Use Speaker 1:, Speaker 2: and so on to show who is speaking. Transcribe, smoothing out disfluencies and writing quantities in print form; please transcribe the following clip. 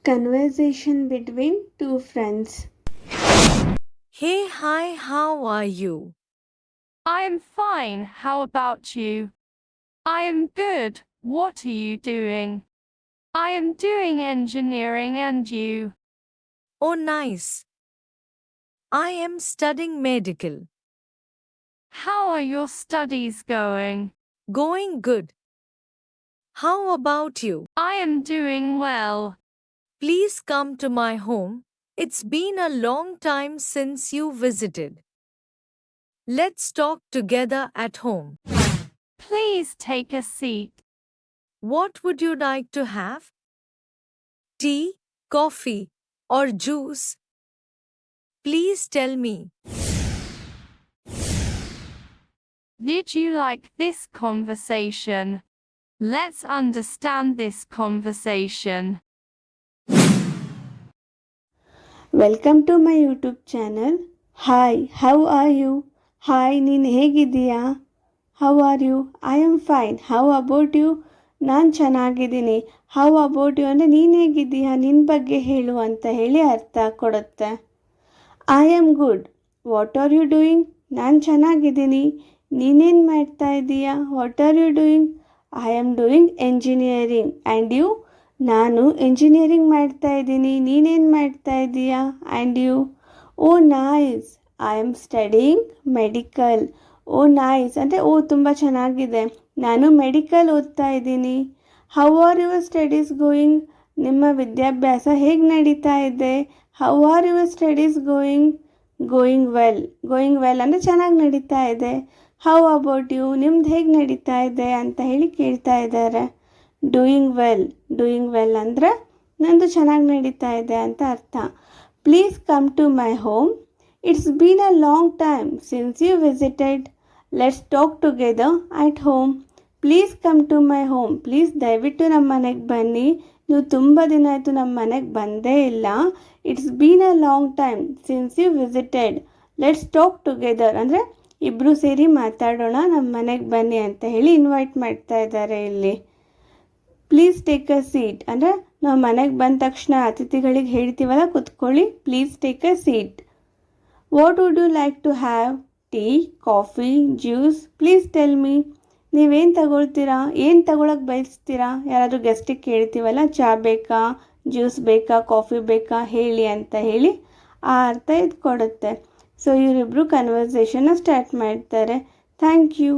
Speaker 1: Conversation between two friends.
Speaker 2: Hey, hi, how are you?
Speaker 3: I'm fine, how about you? I am good, what are you doing? I am doing engineering, and you?
Speaker 2: Oh, nice. I am studying medical.
Speaker 3: How are your studies going?
Speaker 2: Going good. How about you?
Speaker 3: I am doing well.
Speaker 2: Please come to my home. It's been a long time since you visited. Let's talk together at home.
Speaker 3: Please take a seat.
Speaker 2: What would you like to have? Tea, coffee, or juice? Please tell me.
Speaker 3: Did you like this conversation? Let's understand this conversation.
Speaker 1: Welcome to my YouTube channel. Hi, how are you? Hi, ನೀನು ಹೇಗಿದ್ದೀಯಾ? How are you? I am fine. How about you? ನಾನು ಚೆನ್ನಾಗಿದ್ದೀನಿ. How about you ಅಂದರೆ ನೀನು ಹೇಗಿದ್ದೀಯಾ, ನಿನ್ನ ಬಗ್ಗೆ ಹೇಳು ಅಂತ ಹೇಳಿ ಅರ್ಥ ಕೊಡುತ್ತೆ. I am good. What are you doing? ನಾನು ಚೆನ್ನಾಗಿದ್ದೀನಿ. ನೀನೇನು ಮಾಡ್ತಾ ಇದ್ದೀಯಾ? What are you doing? I am doing engineering. And you? ನಾನು ಎಂಜಿನಿಯರಿಂಗ್ ಮಾಡ್ತಾ ಇದ್ದೀನಿ. ನೀನೇನು ಮಾಡ್ತಾ ಇದ್ದೀಯಾ? And you? Oh nice, I am studying medical. Oh nice ಅಂದರೆ ಓ ತುಂಬ ಚೆನ್ನಾಗಿದೆ, ನಾನು ಮೆಡಿಕಲ್ ಓದ್ತಾ ಇದ್ದೀನಿ. How are your studies going? ನಿಮ್ಮ ವಿದ್ಯಾಭ್ಯಾಸ ಹೇಗೆ ನಡೀತಾ ಇದೆ? How are your studies going? Going well ಅಂದರೆ ಚೆನ್ನಾಗಿ ನಡೀತಾ ಇದೆ. How about you? ನಿಮ್ದು ಹೇಗೆ ನಡೀತಾ ಇದೆ ಅಂತ ಹೇಳಿ ಕೇಳ್ತಾ ಇದ್ದಾರೆ. ಡೂಯಿಂಗ್ ವೆಲ್ ಅಂದರೆ ನಂದು ಚೆನ್ನಾಗಿ ನಡೀತಾ ಇದೆ ಅಂತ ಅರ್ಥ. Please come to my home. It's been a long time since you visited. Let's talk together at home. Please come to my home. Please ದಯವಿಟ್ಟು ನಮ್ಮ ಮನೆಗೆ ಬನ್ನಿ. ನೀವು ತುಂಬ ದಿನ ಆಯಿತು ನಮ್ಮ ಮನೆಗೆ ಬಂದೇ ಇಲ್ಲ. It's been a long time since you visited. Let's talk together ಅಂದರೆ ಇಬ್ಬರು ಸೇರಿ ಮಾತಾಡೋಣ, ನಮ್ಮ ಮನೆಗೆ ಬನ್ನಿ ಅಂತ ಹೇಳಿ ಇನ್ವೈಟ್ ಮಾಡ್ತಾ ಇದ್ದಾರೆ ಇಲ್ಲಿ. ಪ್ಲೀಸ್ ಟೇಕ್ ಅ ಸೀಟ್ ಅಂದರೆ ನಾವು ಮನೆಗೆ ಬಂದ ತಕ್ಷಣ ಅತಿಥಿಗಳಿಗೆ ಹೇಳ್ತೀವಲ್ಲ, ಕುತ್ಕೊಳ್ಳಿ, please take a seat. What would you like to have? Tea, coffee, juice? Please tell me. ನೀವೇನು ತಗೊಳ್ತೀರಾ? ಏನು ತಗೊಳಕ್ಕೆ ಬಯಸ್ತೀರಾ? ಯಾರಾದರೂ ಗೆಸ್ಟಿಗೆ ಕೇಳ್ತೀವಲ್ಲ, ಚಹಾ ಬೇಕಾ, ಜ್ಯೂಸ್ ಬೇಕಾ, ಕಾಫಿ ಬೇಕಾ, ಹೇಳಿ ಅಂತ ಹೇಳಿ ಆ ಅರ್ಥ ಇದು ಕೊಡುತ್ತೆ. ಸೊ ಇವರಿಬ್ಬರು ಕನ್ವರ್ಸೇಷನ್ನ ಸ್ಟಾರ್ಟ್ ಮಾಡ್ತಾರೆ. Thank you.